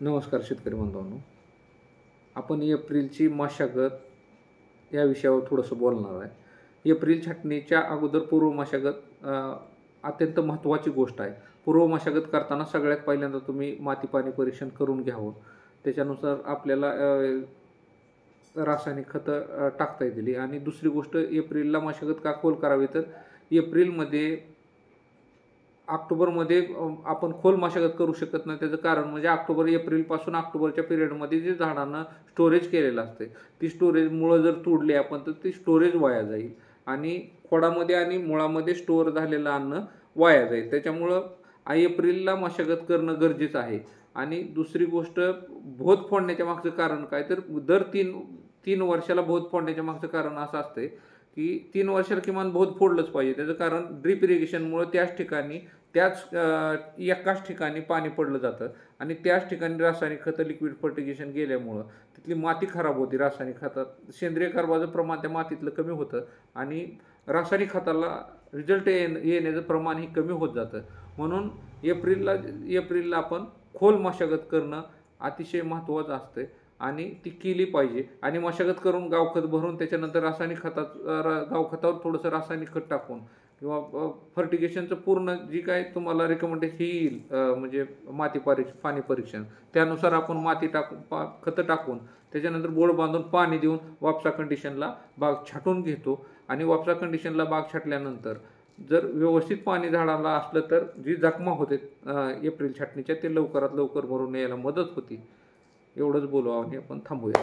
नमस्कार शेतकरी बांधवांनो. आपण एप्रिलची मशागत या विषयावर थोडंसं बोलणार आहे. एप्रिल छाटणीच्या अगोदर पूर्व मशागत अत्यंत महत्त्वाची गोष्ट आहे. पूर्व मशागत करताना सगळ्यात पहिल्यांदा तुम्ही माती पाणी परीक्षण करून घ्यावं. त्याच्यानुसार आपल्याला रासायनिक खतं टाकता येतील. आणि दुसरी गोष्ट, एप्रिलला मशागत का खोल करावी, तर एप्रिलमध्ये ऑक्टोबरमध्ये आपण खोल मशागत करू शकत नाही. त्याचं कारण म्हणजे एप्रिलपासून ऑक्टोबरच्या पिरियडमध्ये जे झाडांना स्टोरेज केलेलं असते, ती स्टोरेज मुळं जर तोडली आपण तर ती स्टोरेज वाया जाईल आणि खोडामध्ये आणि मुळामध्ये स्टोअर झालेलं अन्न वाया जाईल. त्याच्यामुळं एप्रिलला मशागत करणं गरजेचं आहे. आणि दुसरी गोष्ट, भोत फोडण्याच्या मागचं कारण काय, तर दर तीन तीन वर्षाला भोत फोडण्याच्या मागचं कारण असं असते की 3 वर्षाला किमान भोत फोडलंच पाहिजे. त्याचं कारण ड्रीप इरिगेशनमुळं एकाच ठिकाणी पाणी पडलं जातं आणि त्याच ठिकाणी रासायनिक खतं, लिक्विड फर्टिगेशन गेल्यामुळं तिथली माती खराब होती. रासायनिक खतात सेंद्रिय कर्बाचं प्रमाण त्या मातीतलं कमी होतं आणि रासायनिक खताला रिझल्ट येण्याचं प्रमाणही कमी होत जातं. म्हणून एप्रिलला आपण खोल मशागत करणं अतिशय महत्त्वाचं असतं आणि ती केली पाहिजे. आणि मशागत करून गावखत भरून त्याच्यानंतर गावखतावर थोडंसं रासायनिक खत टाकून किंवा फर्टिगेशनचं पूर्ण जी काय तुम्हाला रिकमेंडेशन येईल, म्हणजे पाणी परीक्षण, त्यानुसार आपण खतं टाकून त्याच्यानंतर बोळ बांधून पाणी देऊन वापसा कंडिशनला बाग छाटून घेतो. आणि वापसा कंडिशनला बाग छाटल्यानंतर जर व्यवस्थित पाणी झाडाला असलं तर जी जखमा होते एप्रिल छाटणीच्या, ते लवकरात लवकर भरून यायला मदत होती. एवढंच बोलू आणि आपण थांबूया.